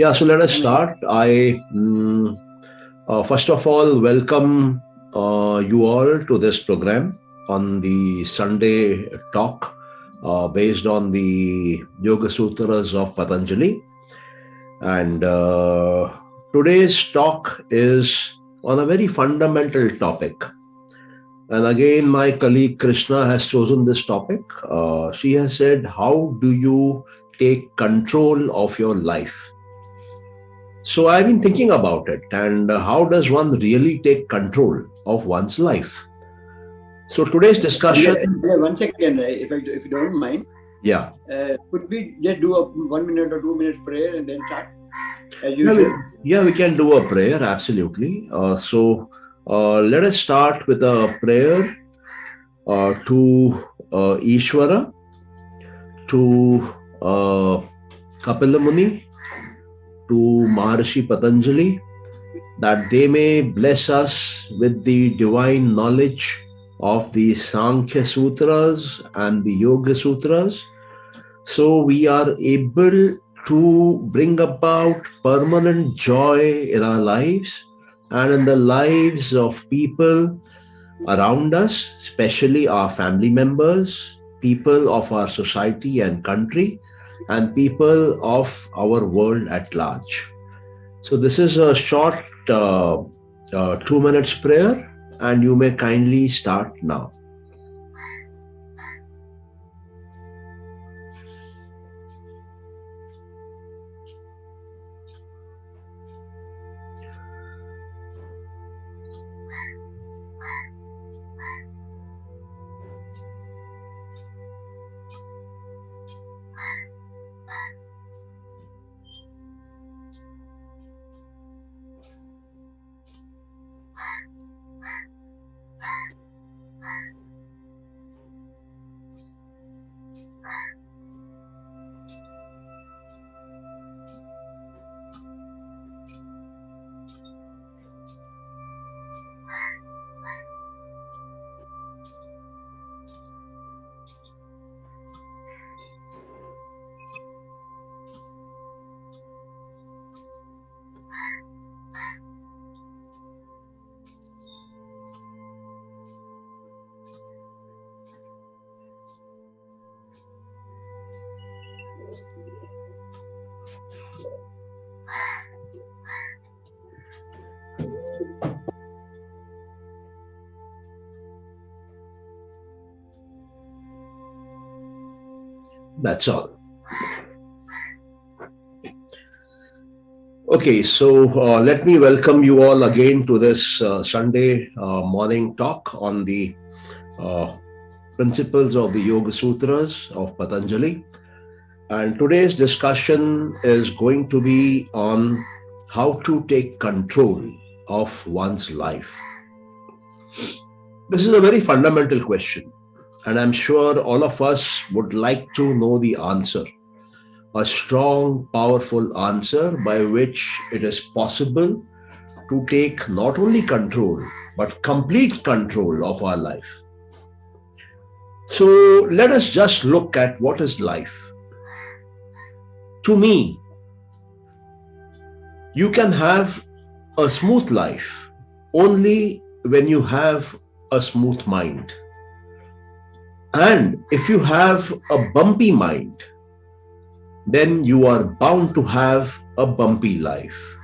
Yeah, so let us start. First of all, welcome you all to this program on the Sunday talk based on the Yoga Sutras of Patanjali. And today's talk is on a very fundamental topic. And again, my colleague Krishna has chosen this topic. She has said, how do you take control of your life? So I've been thinking about it, and how does one really take control of one's life? So today's discussion. Yeah, 1 second, if you don't mind. Yeah. Could we just do a 1 minute or 2 minute prayer and then start? Yeah, we can do a prayer, absolutely. So let us start with a prayer to Ishvara, to Kapila Muni, to Maharishi Patanjali, that they may bless us with the divine knowledge of the Sankhya Sutras and the Yoga Sutras, so we are able to bring about permanent joy in our lives and in the lives of people around us, especially our family members, people of our society and country, and people of our world at large. So this is a short 2 minutes prayer, and you may kindly start now. That's all. Okay, so let me welcome you all again to this Sunday morning talk on the principles of the Yoga Sutras of Patanjali. And today's discussion is going to be on how to take control of one's life. This is a very fundamental question, and I'm sure all of us would like to know the answer. A strong, powerful answer by which it is possible to take not only control, but complete control of our life. So let us just look at what is life. To me, you can have a smooth life only when you have a smooth mind. And if you have a bumpy mind, then you are bound to have a bumpy life.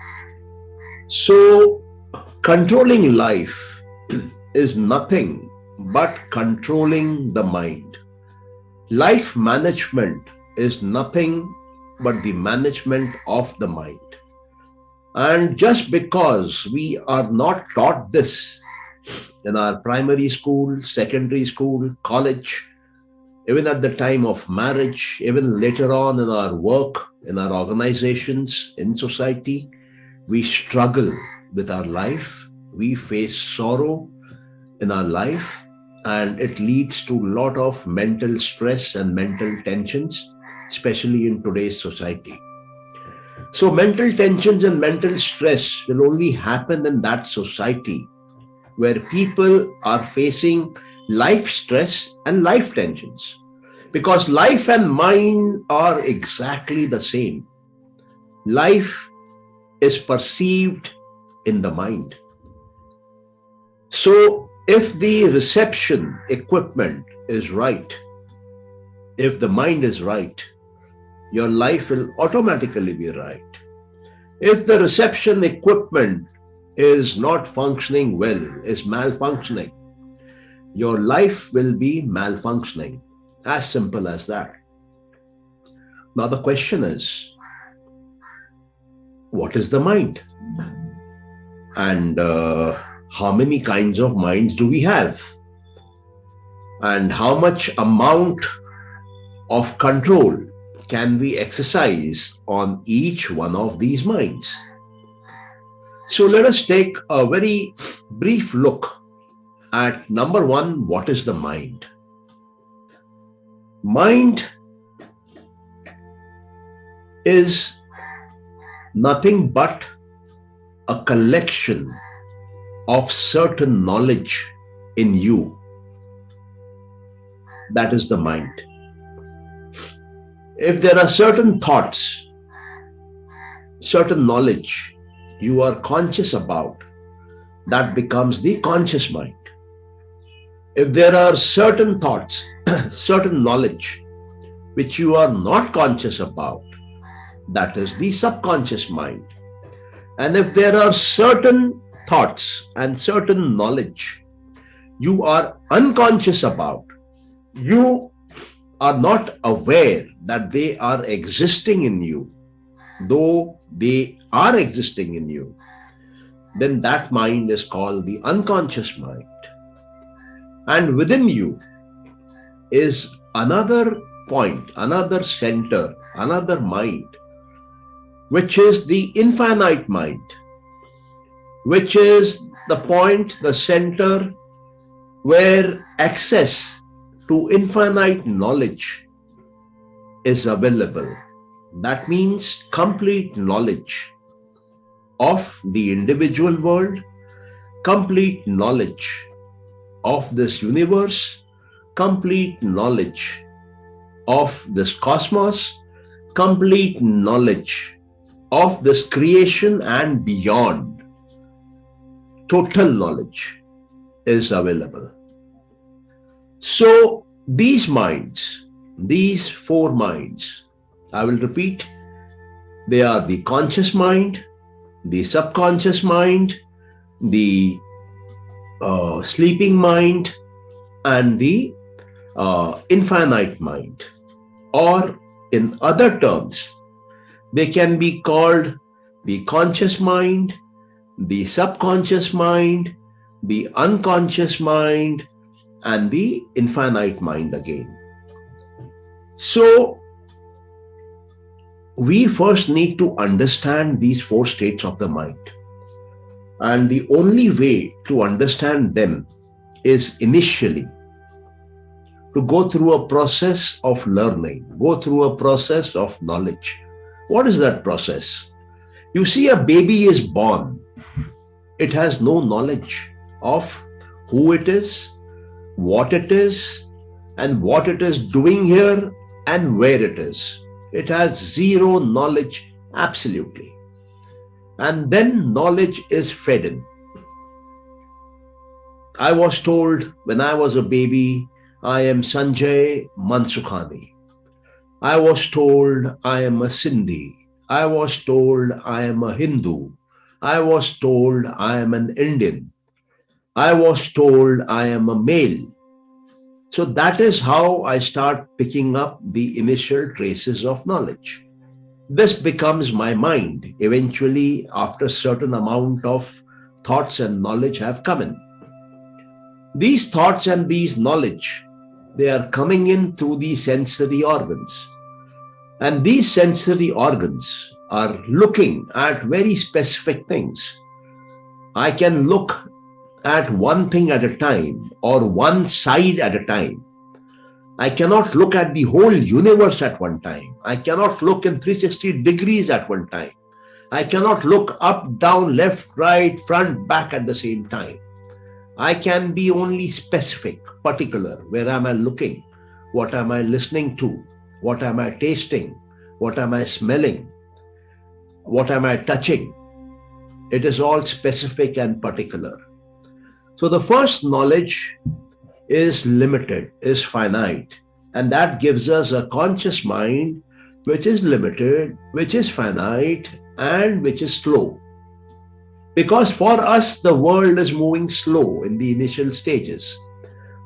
So controlling life is nothing but controlling the mind. Life management is nothing but the management of the mind. And just because we are not taught this in our primary school, secondary school, college, even at the time of marriage, even later on in our work, in our organizations, in society, we struggle with our life. We face sorrow in our life, and it leads to a lot of mental stress and mental tensions, especially in today's society. So mental tensions and mental stress will only happen in that society where people are facing life stress and life tensions, because life and mind are exactly the same. Life is perceived in the mind. So if the reception equipment is right, if the mind is right, your life will automatically be right. If the reception equipment is not functioning well, is malfunctioning, your life will be malfunctioning. As simple as that. Now the question is, what is the mind? And how many kinds of minds do we have? And how much amount of control can we exercise on each one of these minds? So let us take a very brief look at number one, what is the mind? Mind is nothing but a collection of certain knowledge in you. That is the mind. If there are certain thoughts, certain knowledge you are conscious about, that becomes the conscious mind. If there are certain thoughts, certain knowledge which you are not conscious about, that is the subconscious mind. And if there are certain thoughts and certain knowledge you are unconscious about, you are not aware that they are existing in you, though they are existing in you, then that mind is called the unconscious mind. And within you is another point, another center, another mind, which is the infinite mind, which is the point, the center where access to infinite knowledge is available. That means complete knowledge of the individual world, complete knowledge of this universe, complete knowledge of this cosmos, complete knowledge of this creation and beyond. Total knowledge is available. So these minds, these four minds, I will repeat, they are the conscious mind, the subconscious mind, the sleeping mind, and the infinite mind. Or in other terms, they can be called the conscious mind, the subconscious mind, the unconscious mind, and the infinite mind again. So we first need to understand these four states of the mind. And the only way to understand them is initially to go through a process of learning, go through a process of knowledge. What is that process? You see, a baby is born. It has no knowledge of who it is, what it is, and what it is doing here and where it is. It has zero knowledge, absolutely. And then knowledge is fed in. I was told when I was a baby, I am Sanjay Mansukhani. I was told I am a Sindhi. I was told I am a Hindu. I was told I am an Indian. I was told I am a male. So that is how I start picking up the initial traces of knowledge. This becomes my mind eventually after a certain amount of thoughts and knowledge have come in. These thoughts and these knowledge, they are coming in through the sensory organs. And these sensory organs are looking at very specific things. I can look at one thing at a time or one side at a time. I cannot look at the whole universe at one time. I cannot look in 360 degrees at one time. I cannot look up, down, left, right, front, back at the same time. I can be only specific, particular. Where am I looking? What am I listening to? What am I tasting? What am I smelling? What am I touching? It is all specific and particular. So the first knowledge is limited, is finite, and that gives us a conscious mind which is limited, which is finite, and which is slow. Because for us, the world is moving slow in the initial stages.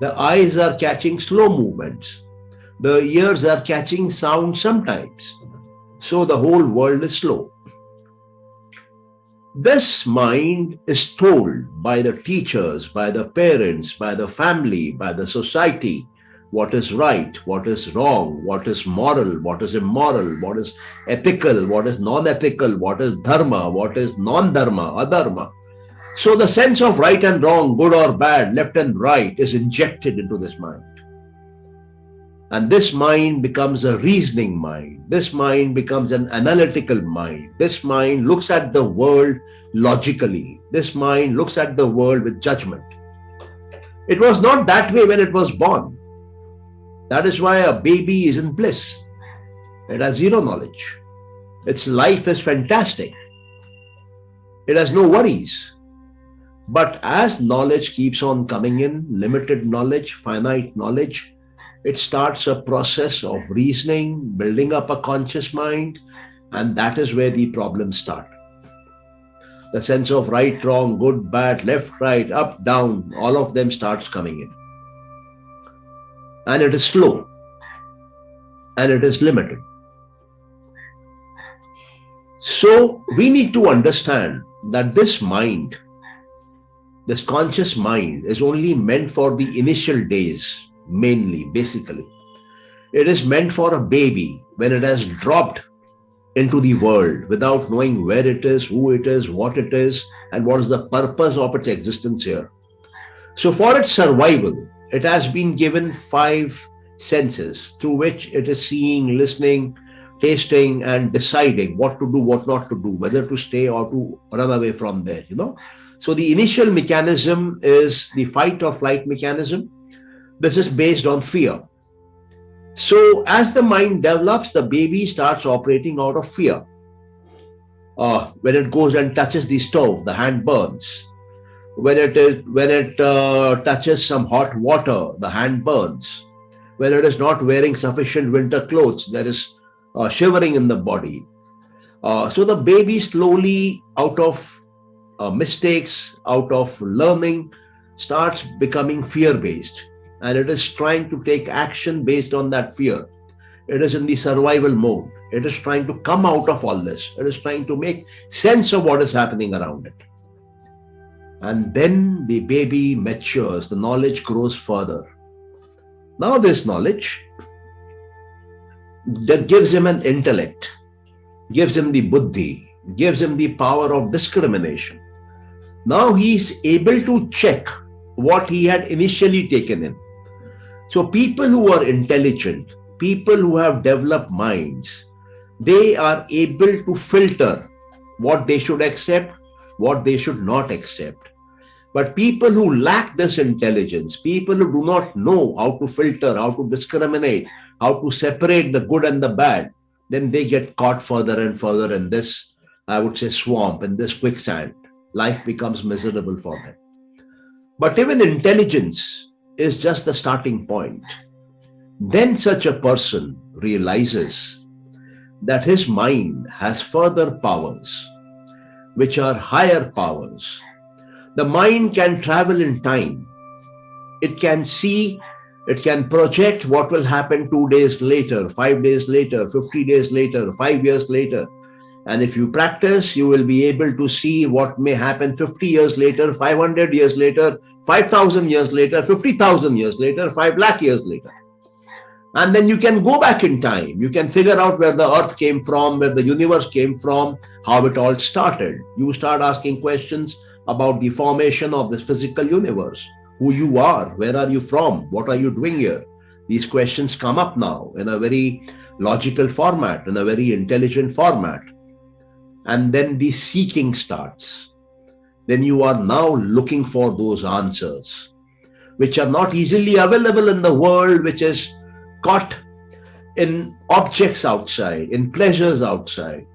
The eyes are catching slow movements. The ears are catching sound sometimes. So the whole world is slow. This mind is told by the teachers, by the parents, by the family, by the society, what is right, what is wrong, what is moral, what is immoral, what is ethical, what is non-ethical, what is dharma, what is non-dharma, adharma. So the sense of right and wrong, good or bad, left and right is injected into this mind. And this mind becomes a reasoning mind. This mind becomes an analytical mind. This mind looks at the world logically. This mind looks at the world with judgment. It was not that way when it was born. That is why a baby is in bliss. It has zero knowledge. Its life is fantastic. It has no worries. But as knowledge keeps on coming in, limited knowledge, finite knowledge, it starts a process of reasoning, building up a conscious mind, and that is where the problems start. The sense of right, wrong, good, bad, left, right, up, down, all of them starts coming in. And it is slow, and it is limited. So we need to understand that this mind, this conscious mind, is only meant for the initial days. Mainly, basically, it is meant for a baby when it has dropped into the world without knowing where it is, who it is, what it is, and what is the purpose of its existence here. So for its survival, it has been given 5 senses through which it is seeing, listening, tasting, and deciding what to do, what not to do, whether to stay or to run away from there, So the initial mechanism is the fight or flight mechanism. This is based on fear. So as the mind develops, the baby starts operating out of fear. When it goes and touches the stove, the hand burns. When it touches some hot water, the hand burns. When it is not wearing sufficient winter clothes, there is shivering in the body. So the baby slowly, out of mistakes, out of learning, starts becoming fear-based. And it is trying to take action based on that fear. It is in the survival mode. It is trying to come out of all this. It is trying to make sense of what is happening around it. And then the baby matures, the knowledge grows further. Now this knowledge that gives him an intellect, gives him the buddhi, gives him the power of discrimination. Now he is able to check what he had initially taken in. So people who are intelligent, people who have developed minds, they are able to filter what they should accept, what they should not accept. But people who lack this intelligence, people who do not know how to filter, how to discriminate, how to separate the good and the bad, then they get caught further and further in this, I would say, swamp, in this quicksand. Life becomes miserable for them. But even intelligence is just the starting point. Then such a person realizes that his mind has further powers, which are higher powers. The mind can travel in time. It can see, it can project what will happen 2 days later, 5 days later, 50 days later, 5 years later. And if you practice, you will be able to see what may happen 50 years later, 500 years later, 5,000 years later, 50,000 years later, 5 lakh years later. And then you can go back in time. You can figure out where the earth came from, where the universe came from, how it all started. You start asking questions about the formation of this physical universe, who you are, where are you from, what are you doing here? These questions come up now in a very logical format, in a very intelligent format. And then the seeking starts. Then you are now looking for those answers, which are not easily available in the world, which is caught in objects outside, in pleasures outside.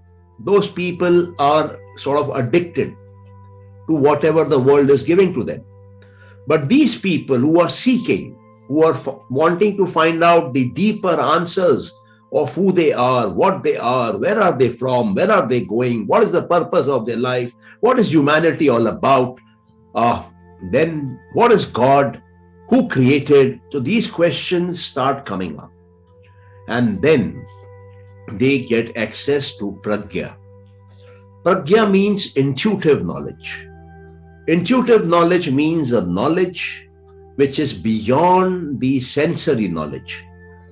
Those people are sort of addicted to whatever the world is giving to them. But these people who are seeking, who are wanting to find out the deeper answers of who they are, what they are, where are they from, where are they going, what is the purpose of their life, what is humanity all about, then what is God, who created? So these questions start coming up. And then they get access to pragya. Pragya means intuitive knowledge. Intuitive knowledge means a knowledge which is beyond the sensory knowledge.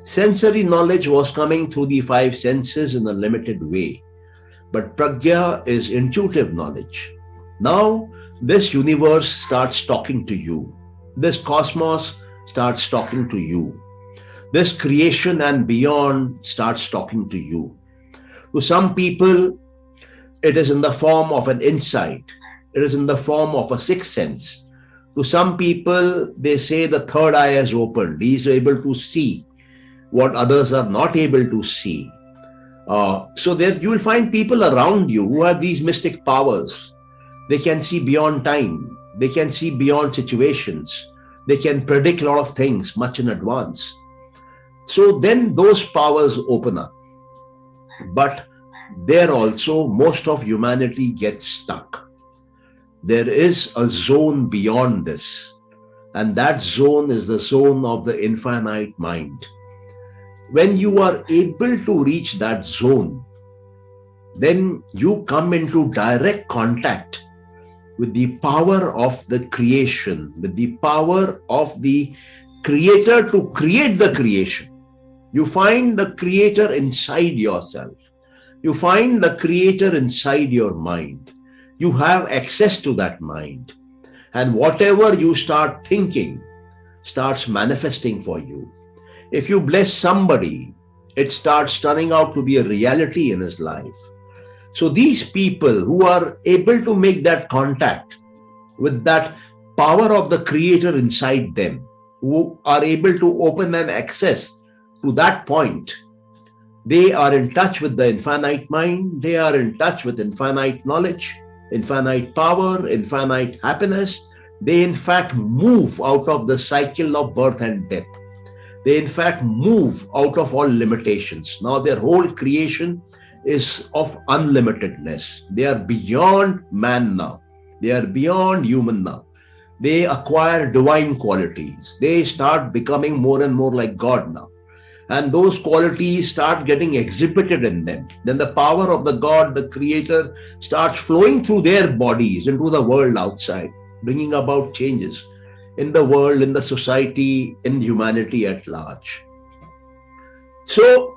Sensory knowledge was coming through the five senses in a limited way. But pragya is intuitive knowledge. Now, this universe starts talking to you. This cosmos starts talking to you. This creation and beyond starts talking to you. To some people, it is in the form of an insight. It is in the form of a sixth sense. To some people, they say the third eye has opened. He is able to see what others are not able to see. So there you will find people around you who have these mystic powers. They can see beyond time. They can see beyond situations. They can predict a lot of things much in advance. So then those powers open up. But there also most of humanity gets stuck. There is a zone beyond this. And that zone is the zone of the infinite mind. When you are able to reach that zone, then you come into direct contact with the power of the creation, with the power of the creator to create the creation. You find the creator inside yourself. You find the creator inside your mind. You have access to that mind. And whatever you start thinking starts manifesting for you. If you bless somebody, it starts turning out to be a reality in his life. So these people who are able to make that contact with that power of the creator inside them, who are able to open and access to that point, they are in touch with the infinite mind, they are in touch with infinite knowledge, infinite power, infinite happiness. They in fact move out of the cycle of birth and death. They in fact move out of all limitations. Now their whole creation is of unlimitedness. They are beyond man now. They are beyond human now. They acquire divine qualities. They start becoming more and more like God now. And those qualities start getting exhibited in them. Then the power of the God, the creator, starts flowing through their bodies into the world outside, bringing about changes in the world, in the society, in humanity at large. So,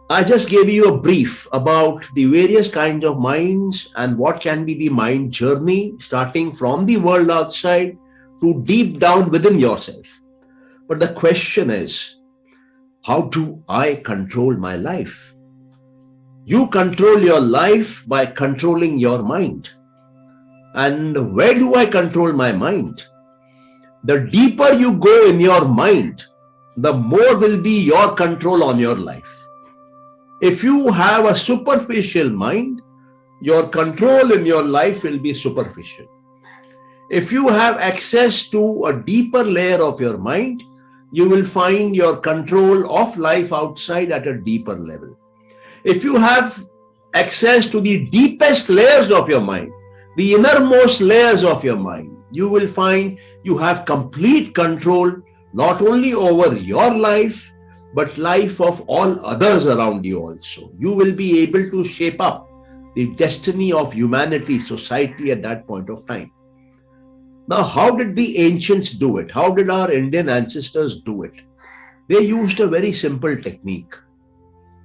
I just gave you a brief about the various kinds of minds and what can be the mind journey, starting from the world outside to deep down within yourself. But the question is, how do I control my life? You control your life by controlling your mind. And where do I control my mind? The deeper you go in your mind, the more will be your control on your life. If you have a superficial mind, your control in your life will be superficial. If you have access to a deeper layer of your mind, you will find your control of life outside at a deeper level. If you have access to the deepest layers of your mind, the innermost layers of your mind, you will find you have complete control not only over your life, but life of all others around you also. You will be able to shape up the destiny of humanity, society at that point of time. Now, how did the ancients do it? How did our Indian ancestors do it? They used a very simple technique.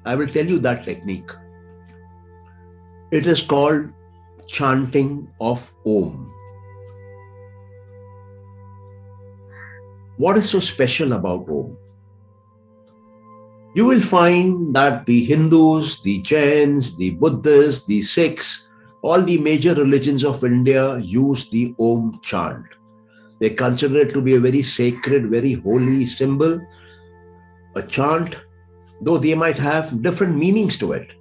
I will tell you that technique. It is called chanting of Om. What is so special about Om? You will find that the Hindus, the Jains, the Buddhists, the Sikhs, all the major religions of India use the Om chant. They consider it to be a very sacred, very holy symbol, a chant, though they might have different meanings to it.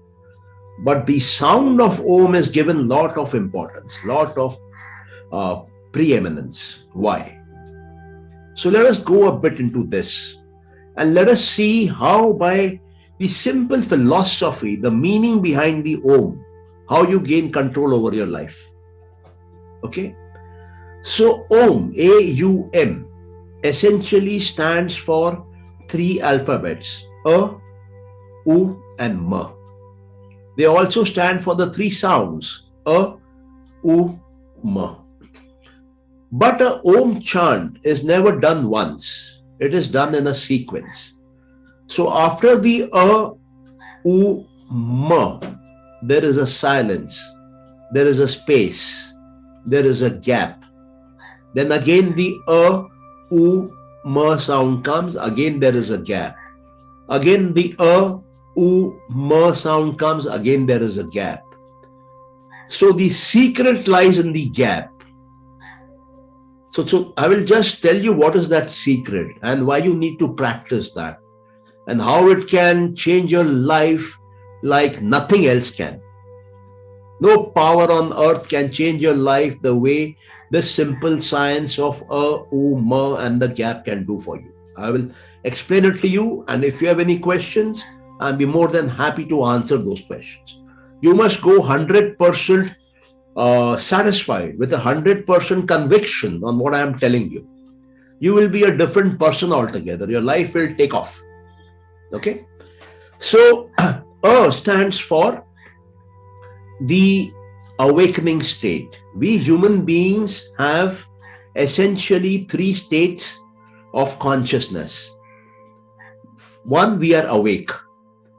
But the sound of Om is given lot of importance, lot of preeminence. Why? So let us go a bit into this and let us see how by the simple philosophy, the meaning behind the Om, how you gain control over your life. Okay? So Om, A-U-M, essentially stands for 3 alphabets, A, U and Ma. They also stand for the 3 sounds, A, U, Ma. But a Om chant is never done once. It is done in a sequence. So after the A, U, Ma, there is a silence, there is a space, there is a gap. Then again the A, U, Ma sound comes, again there is a gap. Again the A, U, Ma sound comes, again there is a gap. So the secret lies in the gap. So I will just tell you what is that secret and why you need to practice that and how it can change your life like nothing else can. No power on earth can change your life the way the simple science of A, U, Ma and the gap can do for you. I will explain it to you, and if you have any questions, I'll be more than happy to answer those questions. You must go 100% satisfied with 100% conviction on what I am telling you. You will be a different person altogether. Your life will take off. Okay? So, A stands for the awakening state. We human beings have essentially 3 states of consciousness. One, we are awake.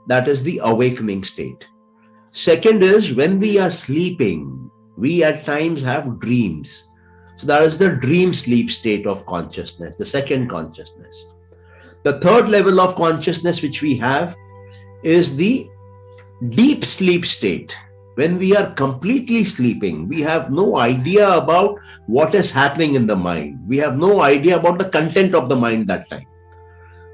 That is the awakening state. Second is when we are sleeping, we at times have dreams. So that is the dream sleep state of consciousness, the second consciousness. The third level of consciousness which we have is the deep sleep state. When we are completely sleeping, we have no idea about what is happening in the mind. We have no idea about the content of the mind that time.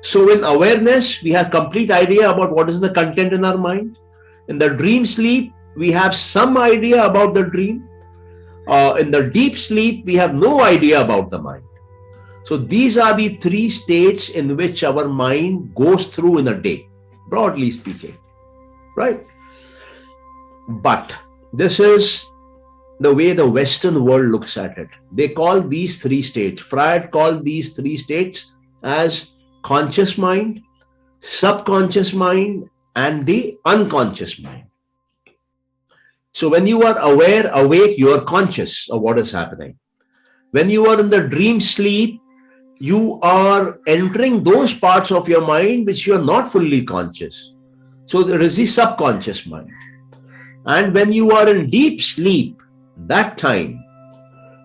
So in awareness, we have complete idea about what is the content in our mind. In the dream sleep, we have some idea about the dream. In the deep sleep, we have no idea about the mind. So these are the 3 states in which our mind goes through in a day, broadly speaking, right? But this is the way the Western world looks at it. They call these 3 states, Freud called these 3 states as conscious mind, subconscious mind, and the unconscious mind. So when you are aware, awake, you are conscious of what is happening. When you are in the dream sleep, you are entering those parts of your mind which you are not fully conscious. So there is the subconscious mind. And when you are in deep sleep, that time,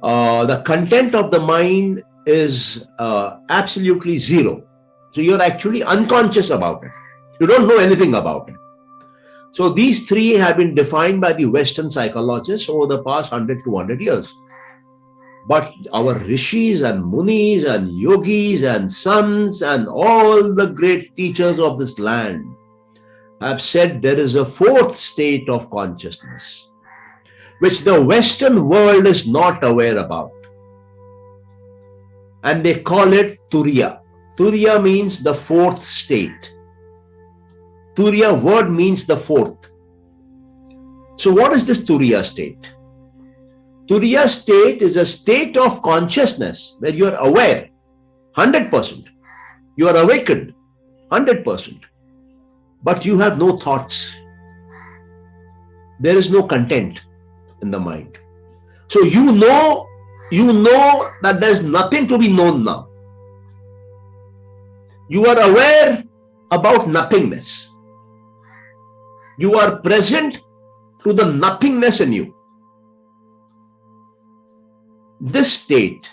the content of the mind is absolutely zero. So you're actually unconscious about it. You don't know anything about it. So these 3 have been defined by the Western psychologists over the past 100 to 200 years. But our rishis and munis and yogis and sons and all the great teachers of this land have said there is a 4th state of consciousness, which the Western world is not aware about. And they call it Turiya. Turiya means the 4th state. Turiya word means the 4th. So what is this Turiya state? Turiya state is a state of consciousness where you are aware, 100%. You are awakened, 100%. But you have no thoughts. There is no content in the mind. So you know that there is nothing to be known now. You are aware about nothingness. You are present to the nothingness in you. This state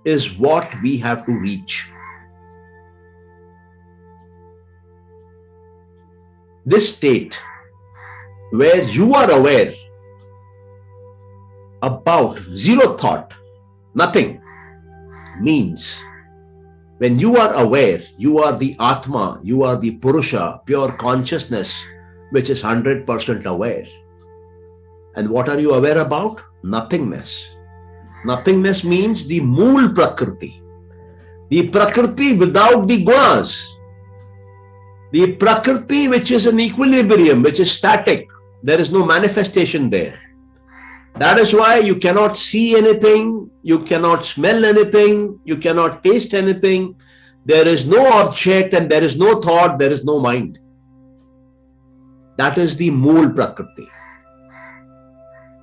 is what we have to reach. This state where you are aware about zero thought, nothing, means when you are aware, you are the Atma, you are the Purusha, pure consciousness, which is 100% aware. And what are you aware about? Nothingness. Nothingness means the mool prakriti. The prakriti without the gunas. The prakriti which is in equilibrium, which is static. There is no manifestation there. That is why you cannot see anything, you cannot smell anything, you cannot taste anything. There is no object and there is no thought, there is no mind. That is the mool prakriti.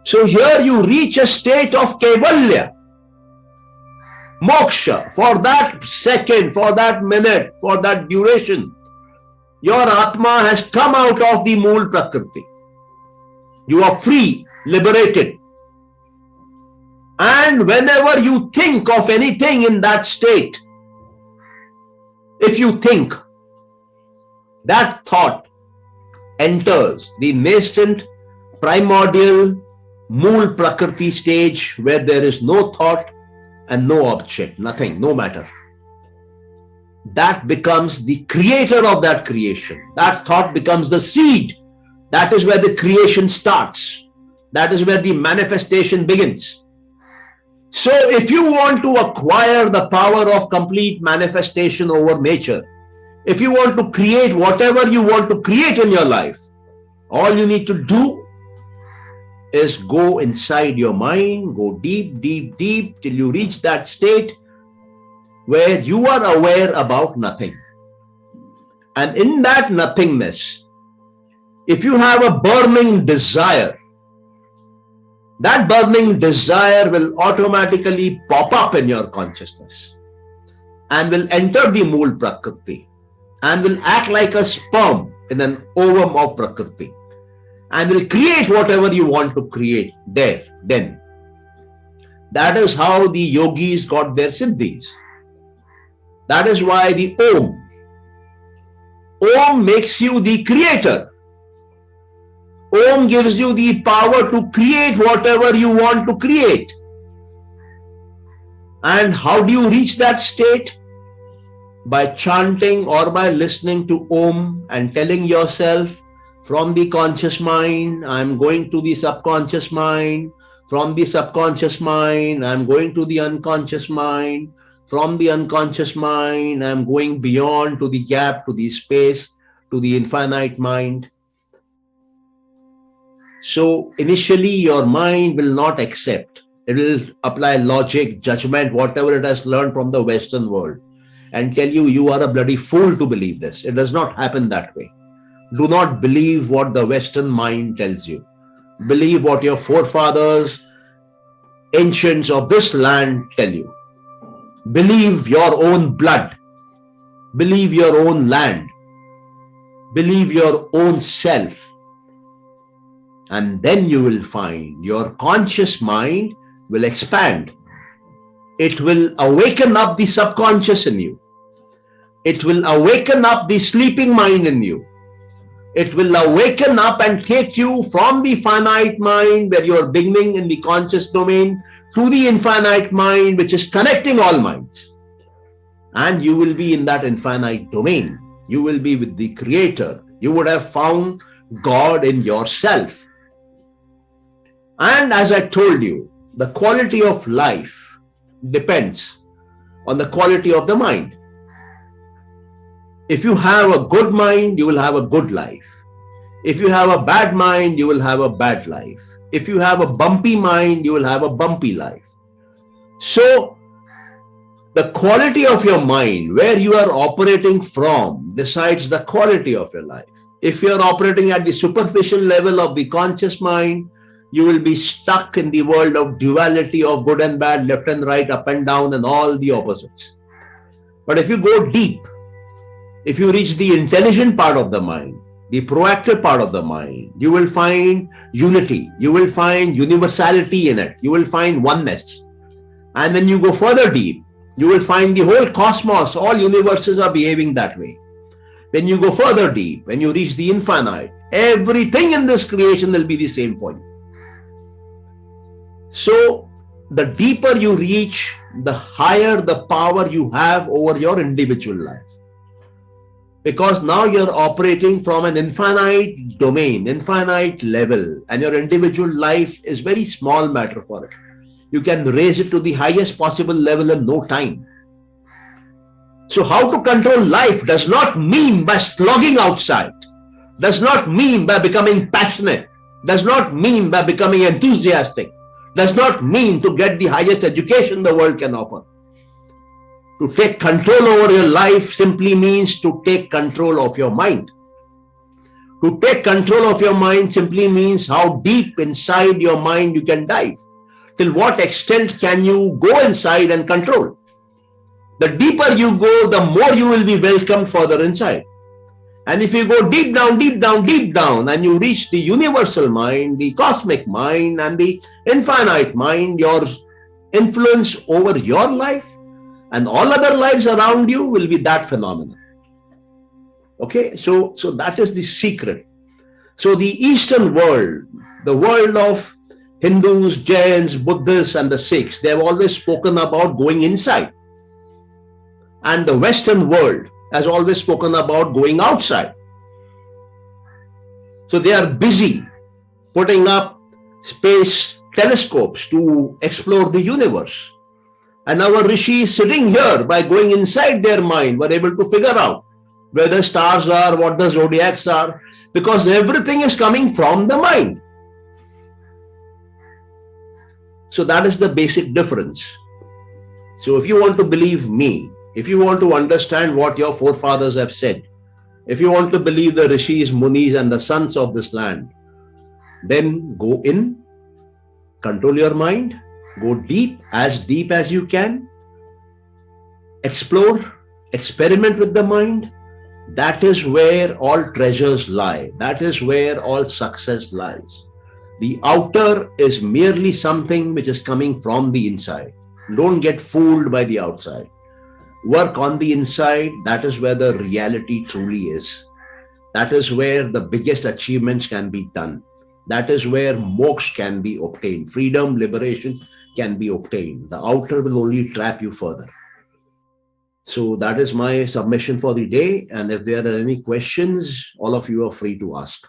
So here you reach a state of kevalya, moksha. For that second, for that minute, for that duration, your Atma has come out of the mool prakriti. You are free, liberated. And whenever you think of anything in that state, if you think, that thought enters the nascent, primordial, mool prakriti stage where there is no thought and no object, nothing, no matter. That becomes the creator of that creation. That thought becomes the seed. That is where the creation starts. That is where the manifestation begins. So if you want to acquire the power of complete manifestation over nature, if you want to create whatever you want to create in your life, all you need to do is go inside your mind, go deep, deep, deep till you reach that state where you are aware about nothing. And in that nothingness, if you have a burning desire, that burning desire will automatically pop up in your consciousness and will enter the mool prakriti and will act like a sperm in an ovum of prakriti and will create whatever you want to create there, then. That is how the yogis got their siddhis. That is why the Om. Om makes you the creator. Om gives you the power to create whatever you want to create. And how do you reach that state? By chanting or by listening to Om and telling yourself, from the conscious mind, I'm going to the subconscious mind. From the subconscious mind, I'm going to the unconscious mind. From the unconscious mind, I'm going beyond to the gap, to the space, to the infinite mind. So initially your mind will not accept. It will apply logic, judgment, whatever it has learned from the Western world and tell you, you are a bloody fool to believe this. It does not happen that way. Do not believe what the Western mind tells you. Believe what your forefathers, ancients of this land tell you. Believe your own blood. Believe your own land. Believe your own self. And then you will find your conscious mind will expand. It will awaken up the subconscious in you. It will awaken up the sleeping mind in you. It will awaken up and take you from the finite mind where you are beginning in the conscious domain to the infinite mind which is connecting all minds. And you will be in that infinite domain. You will be with the Creator. You would have found God in yourself. And as I told you, the quality of life depends on the quality of the mind. If you have a good mind, you will have a good life. If you have a bad mind, you will have a bad life. If you have a bumpy mind, you will have a bumpy life. So, the quality of your mind, where you are operating from, decides the quality of your life. If you are operating at the superficial level of the conscious mind, you will be stuck in the world of duality of good and bad, left and right, up and down, and all the opposites. But if you go deep, if you reach the intelligent part of the mind, the proactive part of the mind, you will find unity, you will find universality in it, you will find oneness. And when you go further deep, you will find the whole cosmos, all universes are behaving that way. When you go further deep, when you reach the infinite, everything in this creation will be the same for you. So, the deeper you reach, the higher the power you have over your individual life. Because now you're operating from an infinite domain, infinite level, and your individual life is very small matter for it. You can raise it to the highest possible level in no time. So how to control life does not mean by slogging outside, does not mean by becoming passionate, does not mean by becoming enthusiastic, does not mean to get the highest education the world can offer. To take control over your life simply means to take control of your mind. To take control of your mind simply means how deep inside your mind you can dive. Till what extent can you go inside and control? The deeper you go, the more you will be welcomed further inside. And if you go deep down, deep down, deep down, and you reach the universal mind, the cosmic mind, and the infinite mind, your influence over your life and all other lives around you will be that phenomenon. Okay, so that is the secret. So the Eastern world, the world of Hindus, Jains, Buddhists, and the Sikhs, they have always spoken about going inside. And the Western world has always spoken about going outside. So they are busy putting up space telescopes to explore the universe. And our rishis sitting here, by going inside their mind, were able to figure out where the stars are, what the zodiacs are, because everything is coming from the mind. So that is the basic difference. So if you want to believe me, if you want to understand what your forefathers have said, if you want to believe the rishis, munis, and the sons of this land, then go in, control your mind, go deep as you can, explore, experiment with the mind. That is where all treasures lie. That is where all success lies. The outer is merely something which is coming from the inside. Don't get fooled by the outside. Work on the inside. That is where the reality truly is. That is where the biggest achievements can be done. That is where moksha can be obtained. Freedom, liberation can be obtained. The outer will only trap you further. So that is my submission for the day. And if there are any questions, all of you are free to ask.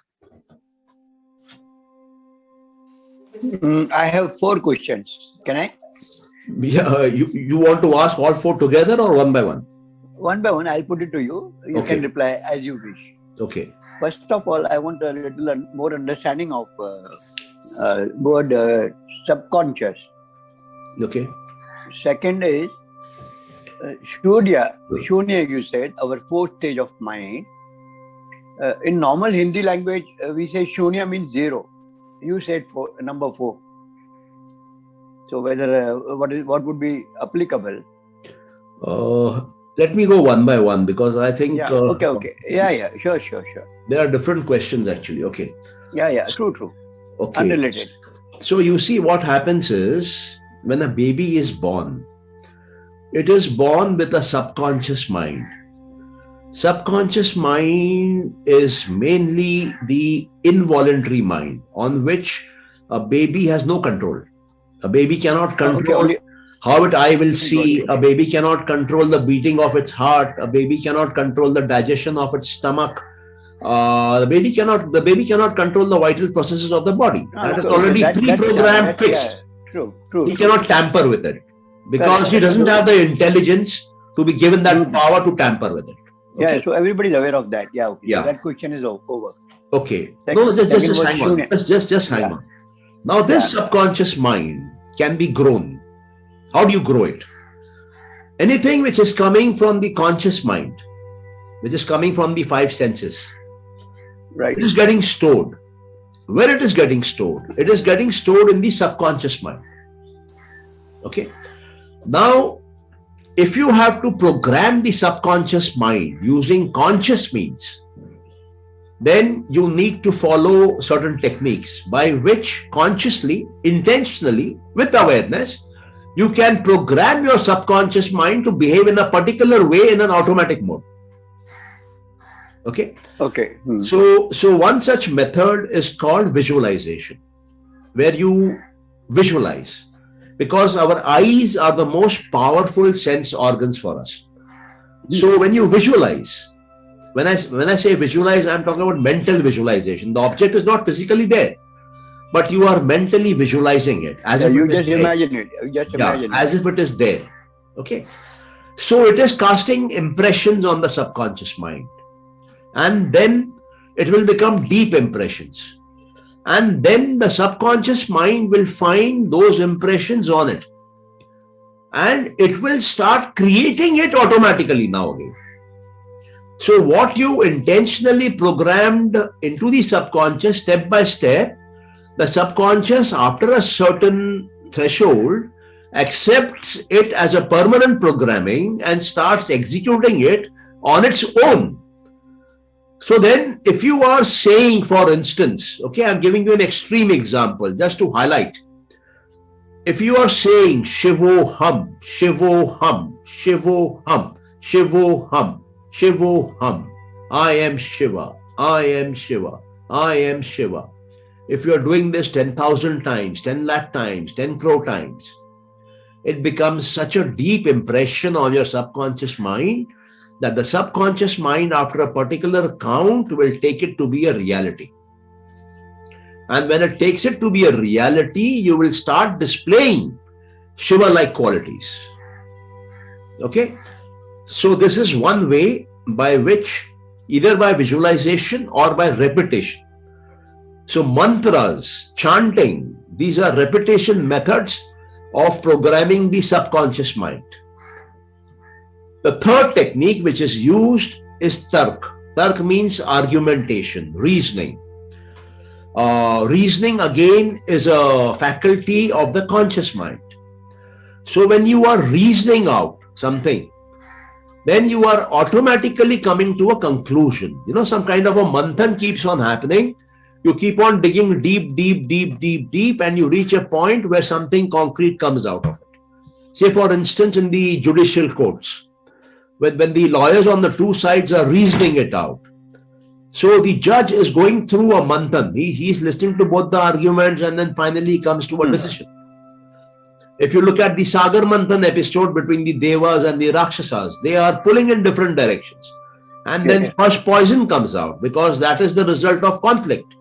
I have 4 questions. Can I? Yeah, you want to ask all 4 together or one by one? One by one, I'll put it to you. You can reply as you wish. Okay. First of all, I want a little more understanding of word subconscious. Okay. Second is Shunya, you said, our 4th stage of mind. In normal Hindi language, we say Shunya means 0. You said number 4. So whether what would be applicable? Let me go one by one because I think. Yeah. Okay. Yeah. Sure. There are different questions actually. Okay. Yeah. True. Okay. Unrelated. So you see, what happens is when a baby is born, it is born with a subconscious mind. Subconscious mind is mainly the involuntary mind on which a baby has no control. A baby cannot control how its eye will see. A baby cannot control the beating of its heart. A baby cannot control the digestion of its stomach. The baby cannot control the vital processes of the body. That is already pre-programmed, fixed. True. He cannot tamper with it because he doesn't have the intelligence to be given that power to tamper with it. Okay. Yeah, so everybody is aware of that. Yeah, okay. Yeah. So that question is over. Okay. Just hang on. Just hang on. Now this subconscious mind can be grown. How do you grow it? Anything which is coming from the conscious mind, which is coming from the 5 senses, right, it is getting stored. Where it is getting stored? It is getting stored in the subconscious mind. Okay. Now, if you have to program the subconscious mind using conscious means, then you need to follow certain techniques by which consciously, intentionally, with awareness, you can program your subconscious mind to behave in a particular way in an automatic mode. Okay. So one such method is called visualization, where you visualize, because our eyes are the most powerful sense organs for us. So when you visualize, When I say visualize, I'm talking about mental visualization. The object is not physically there, but you are mentally visualizing it as if you it is just there. imagine it. You just imagine as if it is there. Okay. So it is casting impressions on the subconscious mind. And then it will become deep impressions. And then the subconscious mind will find those impressions on it. And it will start creating it automatically now again. So what you intentionally programmed into the subconscious step by step, the subconscious after a certain threshold accepts it as a permanent programming and starts executing it on its own. So then if you are saying, for instance, okay, I'm giving you an extreme example just to highlight. If you are saying Shivo hum, Shivo hum, Shivo hum, Shivo hum, Shivo hum, I am Shiva, I am Shiva, I am Shiva. If you are doing this 10,000 times, 10 lakh times, 10 crore times, it becomes such a deep impression on your subconscious mind that the subconscious mind after a particular count will take it to be a reality. And when it takes it to be a reality, you will start displaying Shiva-like qualities. Okay? So this is one way by which, either by visualization or by repetition. So mantras, chanting, these are repetition methods of programming the subconscious mind. The third technique which is used is tark. Tark means argumentation, reasoning. Reasoning again is a faculty of the conscious mind. So when you are reasoning out something, then you are automatically coming to a conclusion. You know, some kind of a manthan keeps on happening. You keep on digging deep, and you reach a point where something concrete comes out of it. Say, for instance, in the judicial courts, when the lawyers on the two sides are reasoning it out. So the judge is going through a manthan. He's listening to both the arguments and then finally he comes to a decision. If you look at the Sagar Manthan episode between the Devas and the Rakshasas, they are pulling in different directions. And then first poison comes out because that is the result of conflict.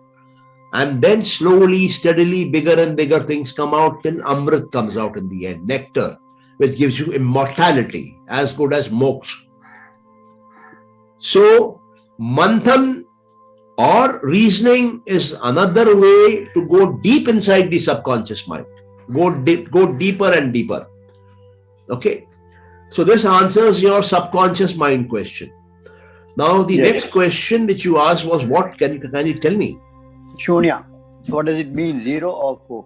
And then slowly, steadily, bigger and bigger things come out till Amrit comes out in the end, nectar, which gives you immortality as good as moksha. So manthan or reasoning is another way to go deep inside the subconscious mind. Go deeper and deeper. Okay. So this answers your subconscious mind question. Now the next question which you asked was what? Can you tell me? Shunya. What does it mean? 0 or 4?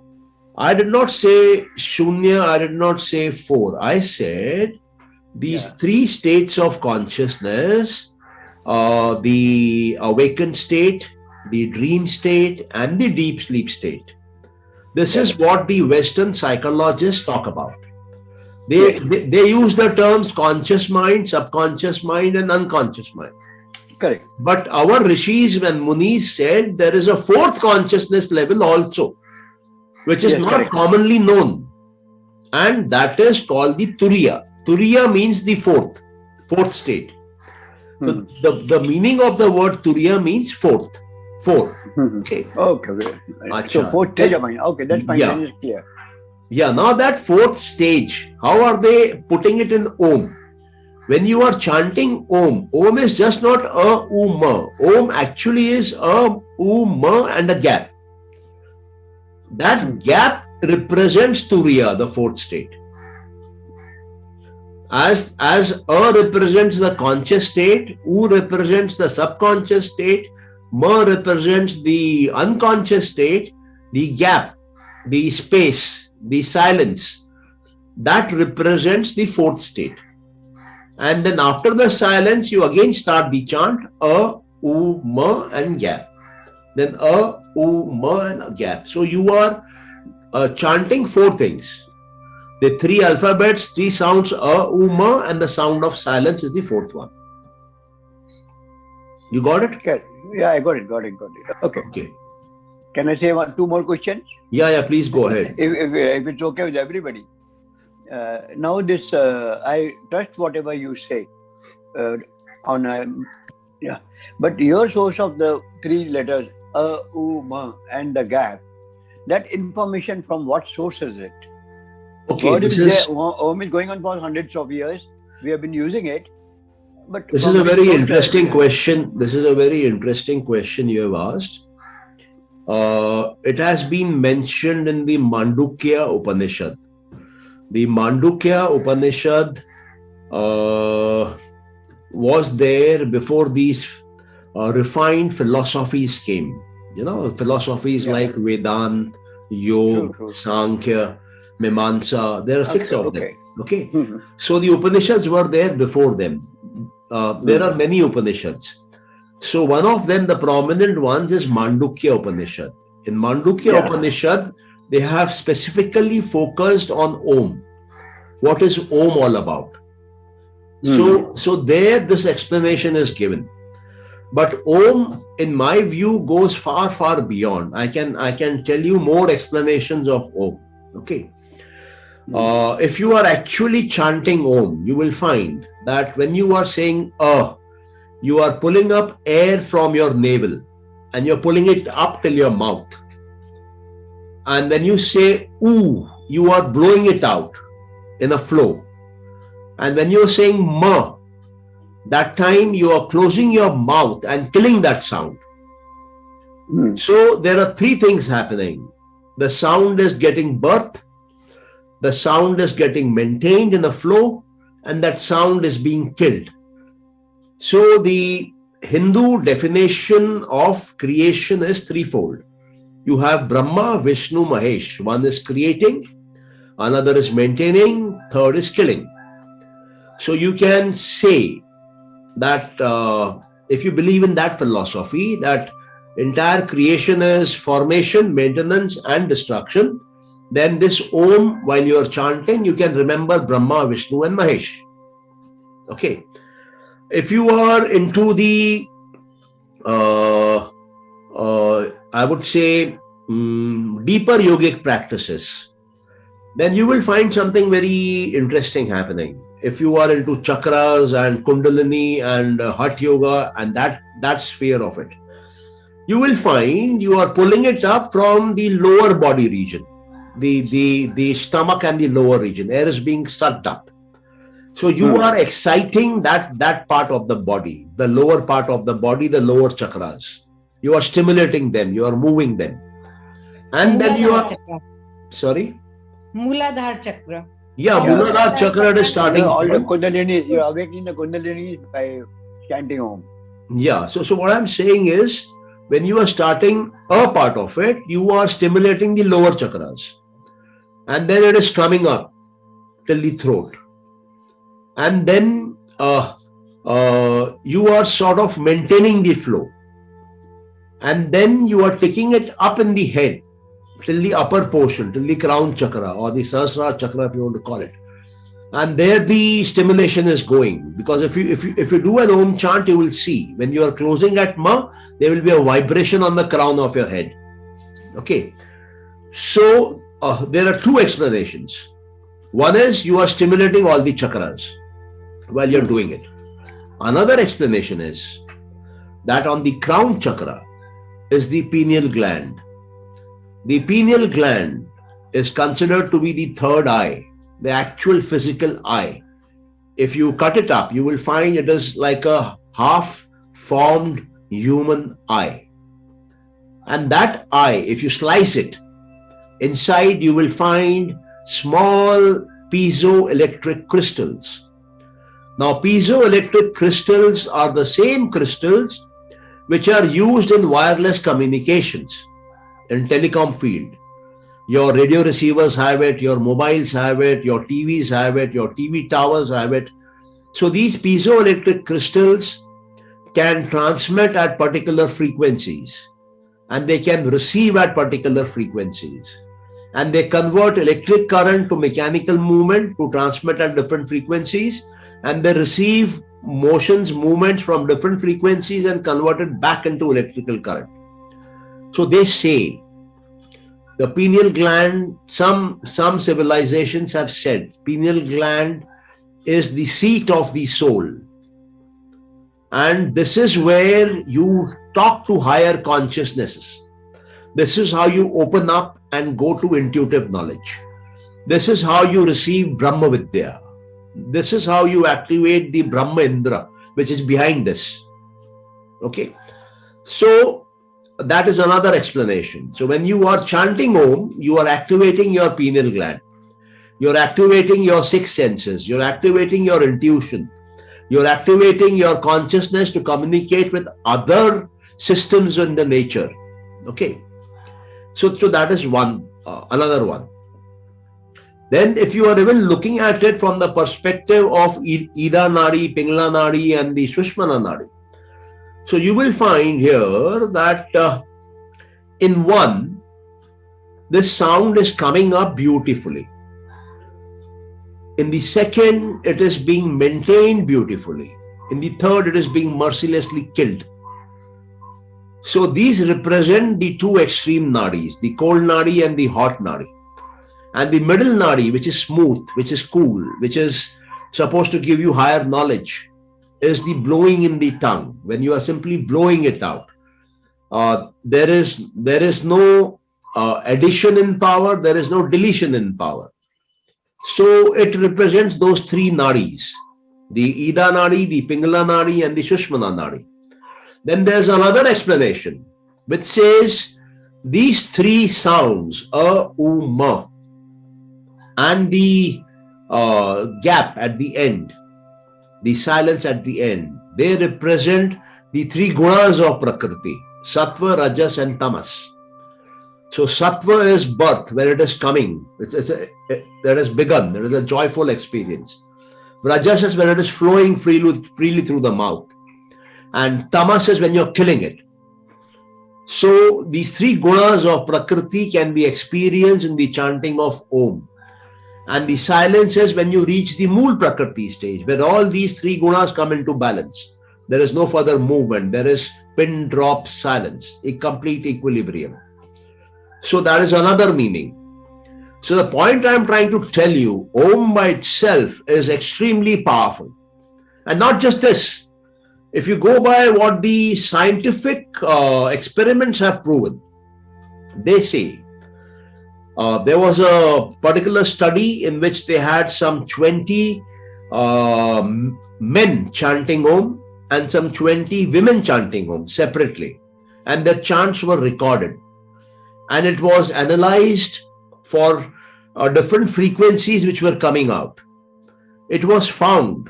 I did not say shunya. I did not say 4. I said these three states of consciousness, the awakened state, the dream state, and the deep sleep state. This is what the Western psychologists talk about. They use the terms conscious mind, subconscious mind, and unconscious mind. Correct. But our rishis and munis said there is a fourth consciousness level also, which is not commonly known. And that is called the Turiya. Turiya means the fourth state. So the meaning of the word Turiya means fourth. 4. Okay. Okay. So fourth stage of mind. Okay, that's fine. That is clear. Yeah, now that fourth stage, how are they putting it in Om? When you are chanting Om, Om is just not a U-ma. Om actually is a U-ma and a gap. That gap represents Turiya, the fourth state. As A represents the conscious state, U represents the subconscious state, Ma represents the unconscious state, the gap, the space, the silence, that represents the fourth state. And then after the silence, you again start the chant A, U, Ma and gap. Then A, U, Ma and a gap. So you are chanting 4 things. The 3 alphabets, 3 sounds A, U, Ma, and the sound of silence is the 4th one. You got it? Okay. Yeah, I got it. Okay. Can I say 2 more questions? Yeah, please go ahead. If it's okay with everybody. Now this, I trust whatever you say on Yeah. But your source of the three letters, U, Ma, and the gap, that information from what source is it? Okay, Word this is there. is Om is going on for hundreds of years. We have been using it. But this is from a which very source? interesting question. This is a very interesting question you have asked. It has been mentioned in the Mandukya Upanishad. The Mandukya Upanishad was there before these refined philosophies came. You know, philosophies like Vedanta, Yoga, True. Sankhya, Mimamsa. There are six of them. Okay. Mm-hmm. So the Upanishads were there before them. There are many Upanishads. So one of them, the prominent ones, is Mandukya Upanishad. In Mandukya Upanishad, they have specifically focused on Om. What is Om all about? So there this explanation is given. But Om, in my view, goes far, far beyond. I can tell you more explanations of Om. Okay. If you are actually chanting Om, you will find that when you are saying you are pulling up air from your navel and you're pulling it up till your mouth. And when you say oo, you are blowing it out in a flow. And when you're saying ma, that time you are closing your mouth and killing that sound. So there are three things happening. The sound is getting birthed, the sound is getting maintained in a flow, and that sound is being killed. So the Hindu definition of creation is threefold. You have Brahma, Vishnu, Mahesh. One is creating, another is maintaining, third is killing. So you can say that if you believe in that philosophy, that entire creation is formation, maintenance, and destruction, then this Om, while you are chanting, you can remember Brahma, Vishnu, and Mahesh. Okay. If you are into the, I would say, deeper yogic practices, then you will find something very interesting happening. If you are into chakras and kundalini and hatha yoga and that sphere of it, you will find you are pulling it up from the lower body region, the stomach and the lower region. Air is being sucked up. So you are exciting that part of the body, the lower part of the body, the lower chakras. You are stimulating them, you are moving them. And then you are... Sorry? Mooladhara chakra. Yeah, Mooladhara chakra is starting. All the Kundalini, you're awakening the Kundalini by chanting Om. Yeah, so what I'm saying is, when you are starting a part of it, you are stimulating the lower chakras. And then it is coming up till the throat. And then you are sort of maintaining the flow. And then you are taking it up in the head till the upper portion, till the crown chakra or the Sahasrara chakra, if you want to call it. And there the stimulation is going. Because if you do an Om chant, you will see when you are closing at Ma, there will be a vibration on the crown of your head. Okay. So there are two explanations. One is you are stimulating all the chakras while you're doing it. Another explanation is that on the crown chakra is the pineal gland. The pineal gland is considered to be the third eye, the actual physical eye. If you cut it up, you will find it is like a half-formed human eye. And that eye, if you slice it, inside you will find small piezoelectric crystals. Now, piezoelectric crystals are the same crystals which are used in wireless communications, in telecom field. Your radio receivers have it, your mobiles have it, your TVs have it, your TV towers have it. So these piezoelectric crystals can transmit at particular frequencies and they can receive at particular frequencies. And they convert electric current to mechanical movement to transmit at different frequencies, and they receive motions, movements from different frequencies and convert it back into electrical current. So they say the pineal gland, some civilizations have said pineal gland is the seat of the soul. And this is where you talk to higher consciousnesses. This is how you open up and go to intuitive knowledge. This is how you receive Brahma Vidya. This is how you activate the Brahma Indra, which is behind this. Okay. So that is another explanation. So when you are chanting Om, you are activating your pineal gland. You're activating your six senses. You're activating your intuition. You're activating your consciousness to communicate with other systems in the nature. Okay. So that is one, another one. Then if you are even looking at it from the perspective of Ida Nadi, Pingla Nadi and the Sushmana Nadi. So you will find here that in one, this sound is coming up beautifully. In the second, it is being maintained beautifully. In the third, it is being mercilessly killed. So these represent the two extreme nadis, the cold nadi and the hot nadi. And the middle nadi, which is smooth, which is cool, which is supposed to give you higher knowledge, is the blowing in the tongue. When you are simply blowing it out, there is no addition in power, there is no deletion in power. So it represents those three nadis, the Ida nadi, the Pingala nadi and the Sushmana nadi. Then there's another explanation which says these three sounds, a, u, ma, and the gap at the end, the silence at the end, they represent the three gunas of Prakriti, Sattva, Rajas and Tamas. So Sattva is birth, where it is coming, that has begun, there is a joyful experience. Rajas is when it is flowing freely through the mouth. And Tamas is when you're killing it. So these three gunas of Prakriti can be experienced in the chanting of Om. And the silence is when you reach the Mool Prakriti stage, where all these three gunas come into balance. There is no further movement. There is pin drop silence, a complete equilibrium. So that is another meaning. So the point I'm trying to tell you, Om by itself is extremely powerful. And not just this. If you go by what the scientific experiments have proven, they say there was a particular study in which they had some 20 men chanting Om and some 20 women chanting Om separately. And their chants were recorded. And it was analyzed for different frequencies which were coming out. It was found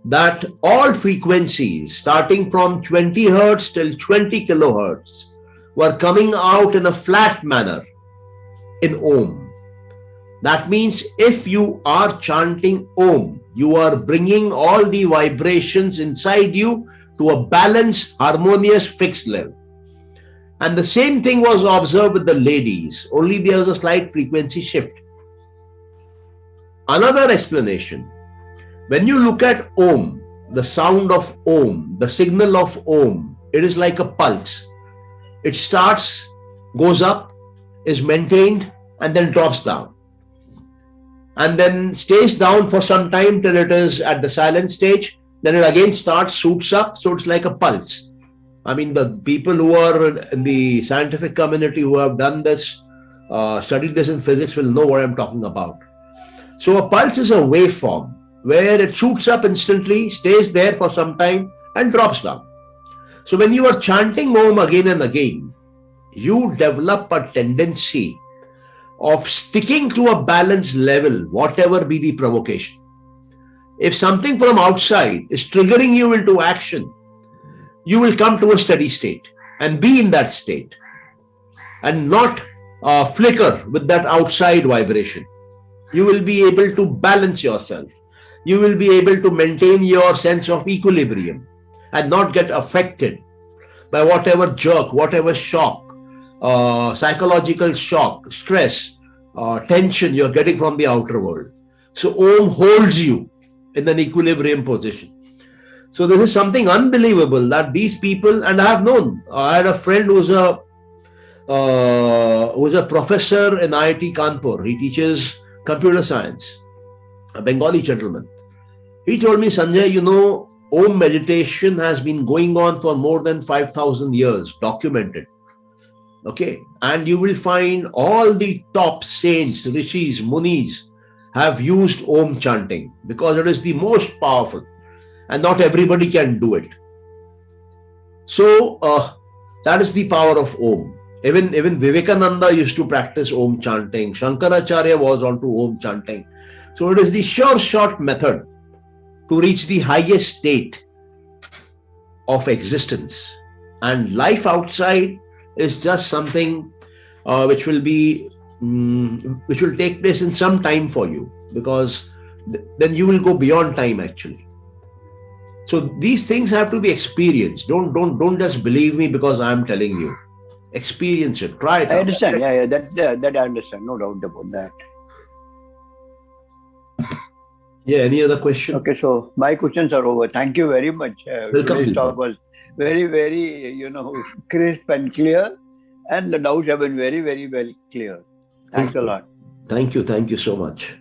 that all frequencies starting from 20 hertz till 20 kilohertz were coming out in a flat manner in Om. That means if you are chanting Om, you are bringing all the vibrations inside you to a balanced, harmonious, fixed level. And the same thing was observed with the ladies, only there was a slight frequency shift. Another explanation, when you look at Om, the sound of Om, the signal of Om, it is like a pulse. It starts, goes up, is maintained, and then drops down. And then stays down for some time till it is at the silent stage. Then it again starts, shoots up, so it's like a pulse. I mean, the people who are in the scientific community who have done this, studied this in physics will know what I'm talking about. So a pulse is a waveform where it shoots up instantly, stays there for some time and drops down. So when you are chanting Om again and again, you develop a tendency of sticking to a balanced level, whatever be the provocation. If something from outside is triggering you into action, you will come to a steady state and be in that state and not flicker with that outside vibration. You will be able to balance yourself. You will be able to maintain your sense of equilibrium and not get affected by whatever jerk, whatever shock, psychological shock, stress, tension you're getting from the outer world. So Om holds you in an equilibrium position. So this is something unbelievable that these people, and I have known, I had a friend who's a professor in IIT Kanpur. He teaches computer science, a Bengali gentleman. He told me, Sanjay, you know, Om meditation has been going on for more than 5,000 years, documented. Okay, and you will find all the top saints, rishis, munis have used Om chanting because it is the most powerful and not everybody can do it. So that is the power of Om. Even Vivekananda used to practice Om chanting. Shankaracharya was onto Om chanting. So it is the sure short method to reach the highest state of existence. And life outside is just something which will take place in some time for you, because then you will go beyond time actually. So these things have to be experienced. Don't just believe me because I am telling you. Experience it. Try it out. I understand. Yeah, that I understand. No doubt about that. Yeah. Any other question? Okay, so my questions are over. Thank you very much. Welcome. Today's talk was very, very, crisp and clear, and the doubts have been very, very well clear. Thanks a lot. Thank you so much.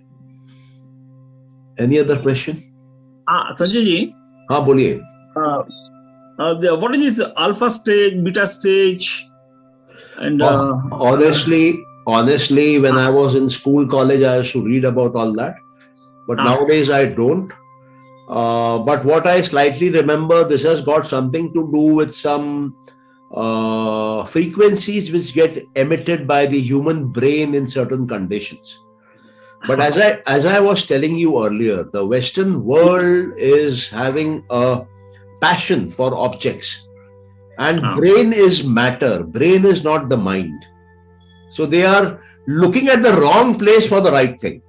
Any other question? Sanjay ji. हाँ बोलिए. What is this alpha stage, beta stage? And honestly, when I was in school, college, I used to read about all that. But nowadays I don't. But what I slightly remember, this has got something to do with some frequencies which get emitted by the human brain in certain conditions. But as I was telling you earlier, the Western world is having a passion for objects. And brain is matter. Brain is not the mind. So they are looking at the wrong place for the right thing.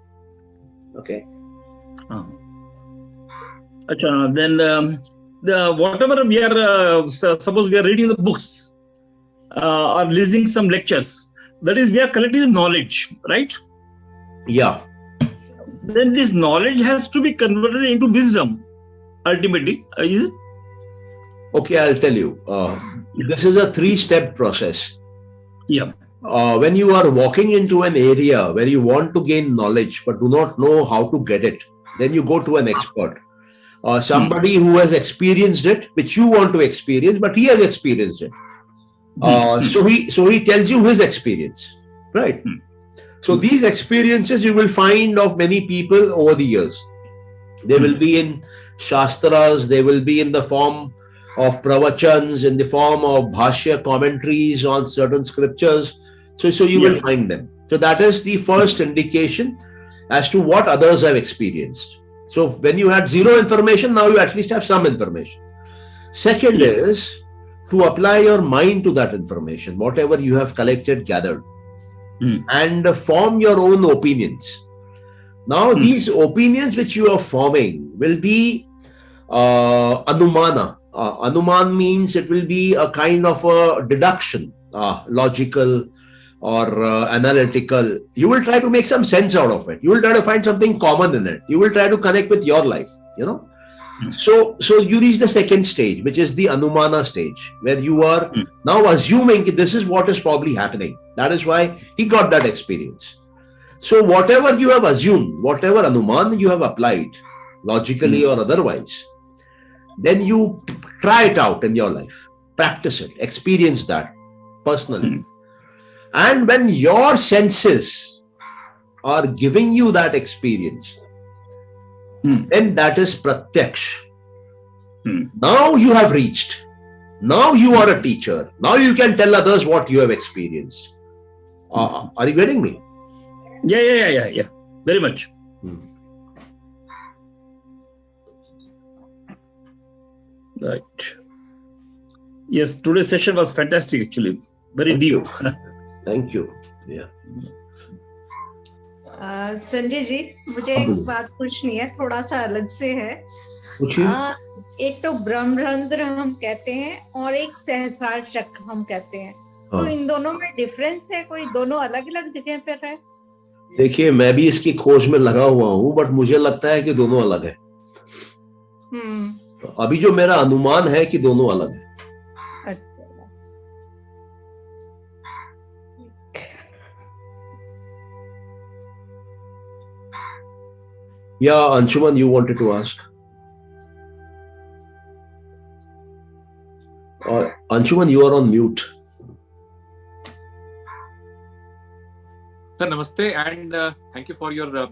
Okay. Then whatever we are, suppose we are reading the books or listening some lectures, that is, we are collecting knowledge, right? Yeah. Then this knowledge has to be converted into wisdom, ultimately, is it? Okay, I'll tell you. This is a 3-step process. Yeah. When you are walking into an area where you want to gain knowledge but do not know how to get it, then you go to an expert. Somebody who has experienced it, which you want to experience, but he has experienced it. So he tells you his experience, right? So these experiences you will find of many people over the years. They will be in Shastras, they will be in the form of pravachans, in the form of bhashya commentaries on certain scriptures. So you will find them. So that is the first indication as to what others have experienced. So when you had zero information, now you at least have some information. Second is to apply your mind to that information, whatever you have collected, gathered, and form your own opinions. Now these opinions which you are forming will be Anumana. Anuman means it will be a kind of a deduction, logical or analytical. You will try to make some sense out of it. You will try to find something common in it. You will try to connect with your life, So you reach the second stage, which is the Anumana stage, where you are now assuming this is what is probably happening. That is why he got that experience. So whatever you have assumed, whatever Anuman you have applied, logically or otherwise, then you try it out in your life, practice it, experience that personally. And when your senses are giving you that experience, then that is pratyaksh. Now you have reached. Now you are a teacher. Now you can tell others what you have experienced. Are you getting me? Yeah. Very much. Right. Yes, today's session was fantastic actually. Very deep. Thank you. Yeah. Sanjay ji, मुझे एक बात पूछनी है, थोड़ा सा अलग से है. एक तो ब्रह्मरंध्र हम कहते हैं और एक सहस्रार चक्र हम कहते हैं. तो इन दोनों में डिफरेंस है? कोई दोनों अलग अलग जगह पर है? देखिए, मैं भी इसकी खोज में लगा हुआ हूँ, बट मुझे लगता है कि दोनों अलग है. अभी जो मेरा अनुमान है कि दोनों अलग है. Yeah, Anshuman, you wanted to ask? Anshuman, you are on mute. Sir, namaste, and thank you for your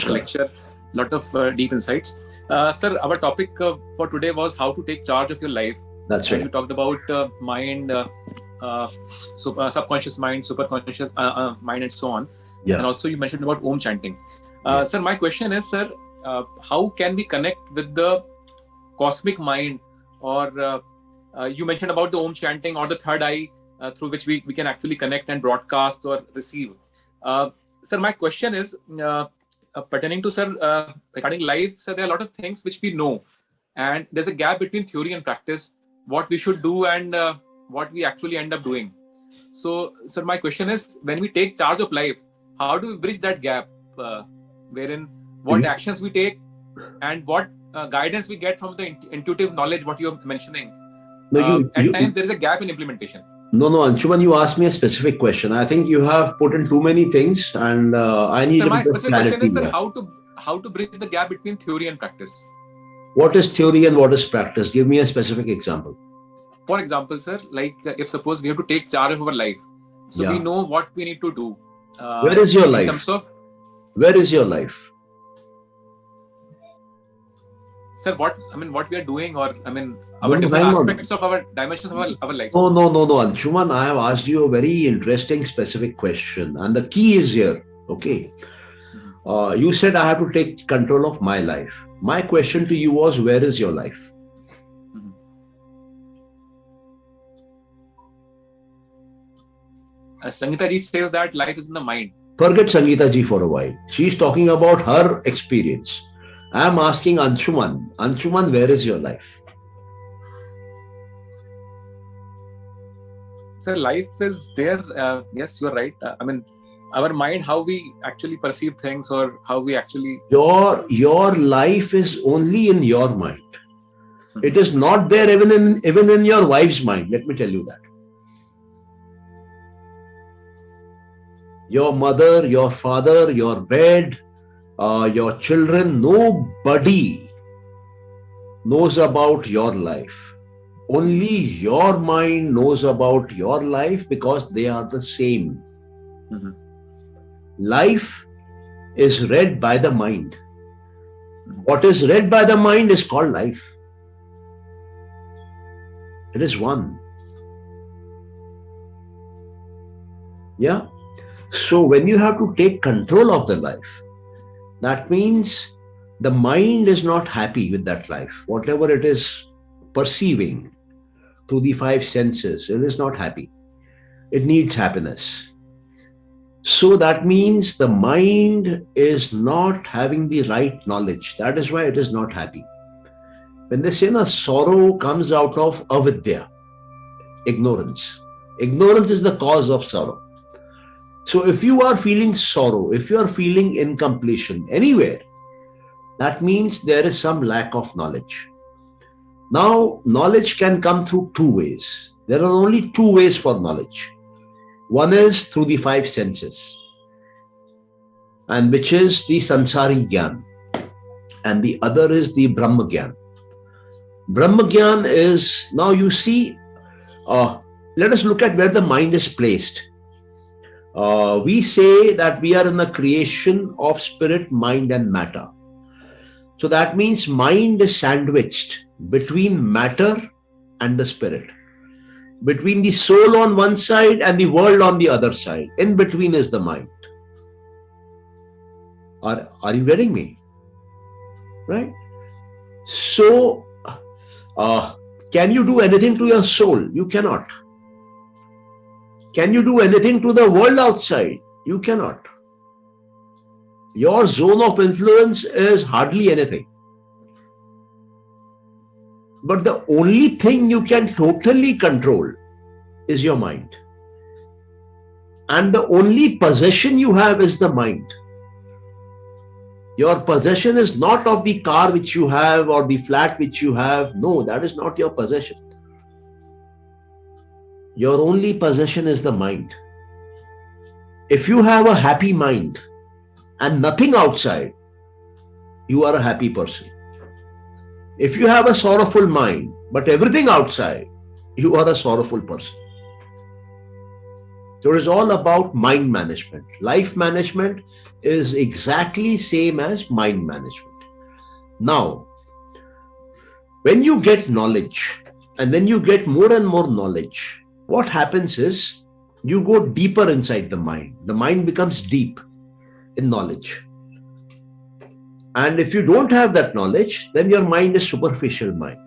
lecture. Lot of deep insights. Sir, our topic for today was how to take charge of your life. That's right. You talked about mind, subconscious mind, superconscious mind, and so on. Yeah. And also you mentioned about Om chanting. Sir, my question is, sir, how can we connect with the cosmic mind? Or you mentioned about the Om chanting or the third eye through which we can actually connect and broadcast or receive. Sir, my question is pertaining to, sir, regarding life. Sir, there are a lot of things which we know, and there's a gap between theory and practice, what we should do and what we actually end up doing. So, sir, my question is, when we take charge of life, how do we bridge that gap, wherein what actions we take and what guidance we get from the intuitive knowledge, what you're mentioning? At times, there is a gap in implementation. No, Anshuman, you asked me a specific question. I think you have put in too many things, and I need my specific question is, sir, here. how to bridge the gap between theory and practice. What is theory and what is practice? Give me a specific example. For example, sir, like if suppose we have to take charge of our life, so we know what we need to do. Where is your life? In terms of, where is your life? Sir, what we are doing, or our different aspects of our dimensions of our life. No, Anshuman, I have asked you a very interesting specific question, and the key is here. Okay, you said I have to take control of my life. My question to you was, where is your life? Sangeeta ji says that life is in the mind. Forget Sangeeta ji for a while. She is talking about her experience. I am asking Anshuman, where is your life? Sir, life is there. Yes, you are right. Our mind, how we actually perceive things, or how we actually... Your life is only in your mind. It is not there even in your wife's mind. Let me tell you that. Your mother, your father, your bed, your children, nobody knows about your life. Only your mind knows about your life, because they are the same. Life is read by the mind. What is read by the mind is called life. It is one. Yeah. So when you have to take control of the life, that means the mind is not happy with that life. Whatever it is perceiving through the five senses, it is not happy. It needs happiness. So that means the mind is not having the right knowledge. That is why it is not happy. When they say sorrow comes out of avidya, ignorance. Ignorance is the cause of sorrow. So if you are feeling sorrow, if you are feeling incompletion anywhere, that means there is some lack of knowledge. Now, knowledge can come through two ways. There are only two ways for knowledge. One is through the five senses, and which is the Sansari Gyan, and the other is the Brahma Gyan. Brahma Gyan is, now you see, let us look at where the mind is placed. We say that we are in the creation of spirit, mind, and matter. So that means mind is sandwiched between matter and the spirit, between the soul on one side and the world on the other side. In between is the mind. Are you getting me? Right? So, can you do anything to your soul? You cannot. Can you do anything to the world outside? You cannot. Your zone of influence is hardly anything. But the only thing you can totally control is your mind. And the only possession you have is the mind. Your possession is not of the car which you have or the flat which you have. No, that is not your possession. Your only possession is the mind. If you have a happy mind and nothing outside, you are a happy person. If you have a sorrowful mind, but everything outside, you are a sorrowful person. So it is all about mind management. Life management is exactly same as mind management. Now, when you get knowledge and when you get more and more knowledge, what happens is you go deeper inside the mind. The mind becomes deep in knowledge. And if you don't have that knowledge, then your mind is superficial mind.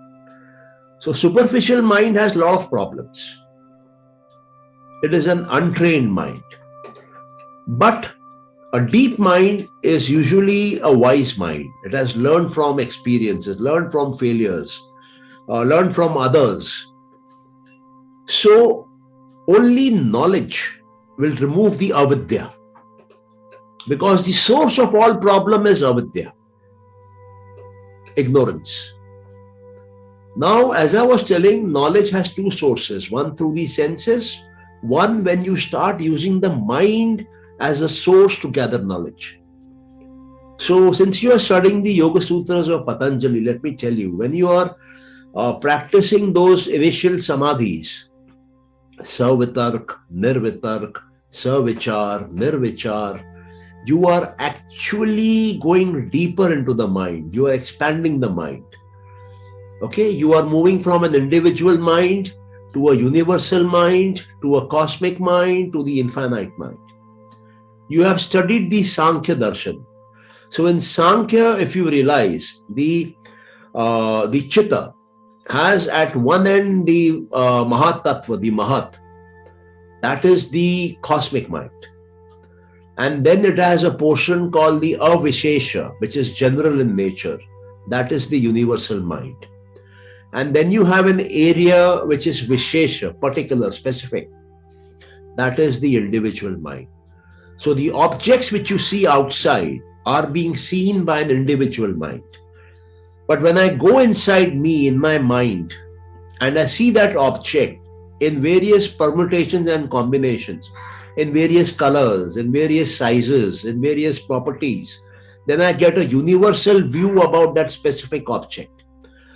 So superficial mind has a lot of problems. It is an untrained mind. But a deep mind is usually a wise mind. It has learned from experiences, learned from failures, learned from others. So only knowledge will remove the avidya. Because the source of all problem is avidya, ignorance. Now, as I was telling, knowledge has two sources, one through the senses, one when you start using the mind as a source to gather knowledge. So since you are studying the Yoga Sutras of Patanjali, let me tell you, when you are practicing those initial samadhis, savitark, nirvitark, savichar, nirvichar, you are actually going deeper into the mind. You are expanding the mind. Okay, you are moving from an individual mind to a universal mind, to a cosmic mind, to the infinite mind. You have studied the Sankhya Darshan. So in Sankhya, if you realize, the Chitta has at one end the Mahat Tattva, the Mahat. That is the cosmic mind. And then it has a portion called the Avishesha, which is general in nature. That is the universal mind. And then you have an area which is Vishesha, particular, specific. That is the individual mind. So the objects which you see outside are being seen by an individual mind. But when I go inside me, in my mind, and I see that object in various permutations and combinations, in various colors, in various sizes, in various properties, then I get a universal view about that specific object.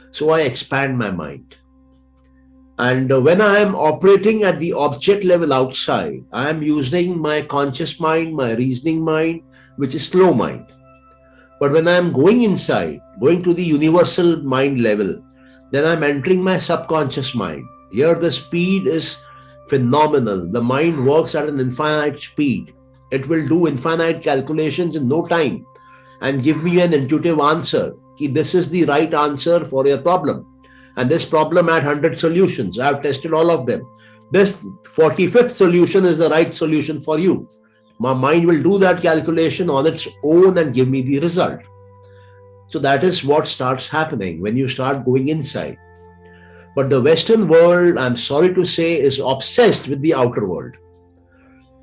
So I expand my mind. And when I am operating at the object level outside, I am using my conscious mind, my reasoning mind, which is slow mind. But when I am going inside, going to the universal mind level, then I am entering my subconscious mind. Here the speed is phenomenal. The mind works at an infinite speed. It will do infinite calculations in no time and give me an intuitive answer. This is the right answer for your problem. And this problem had 100 solutions. I have tested all of them. This 45th solution is the right solution for you. My mind will do that calculation on its own and give me the result. So that is what starts happening when you start going inside. But the Western world, I'm sorry to say, is obsessed with the outer world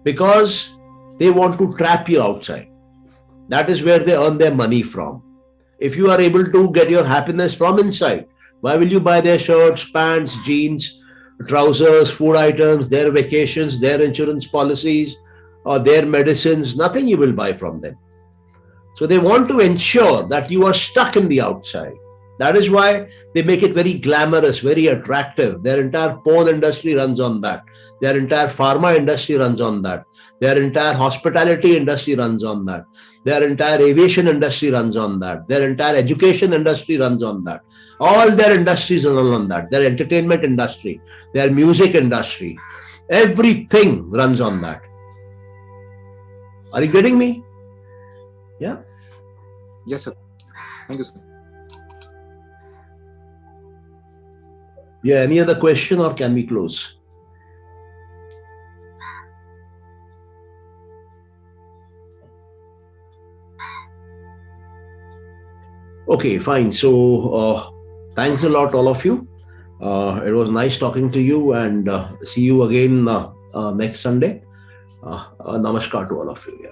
because they want to trap you outside. That is where they earn their money from. If you are able to get your happiness from inside, why will you buy their shirts, pants, jeans, trousers, food items, their vacations, their insurance policies, or their medicines? Nothing you will buy from them. So they want to ensure that you are stuck in the outside. That is why they make it very glamorous, very attractive. Their entire porn industry runs on that. Their entire pharma industry runs on that. Their entire hospitality industry runs on that. Their entire aviation industry runs on that. Their entire education industry runs on that. All their industries run on that. Their entertainment industry, their music industry, everything runs on that. Are you getting me? Yeah? Yes, sir. Thank you, sir. Yeah, any other question or can we close? Okay, fine. So, thanks a lot, all of you. It was nice talking to you and see you again next Sunday. Namaskar to all of you. Yeah.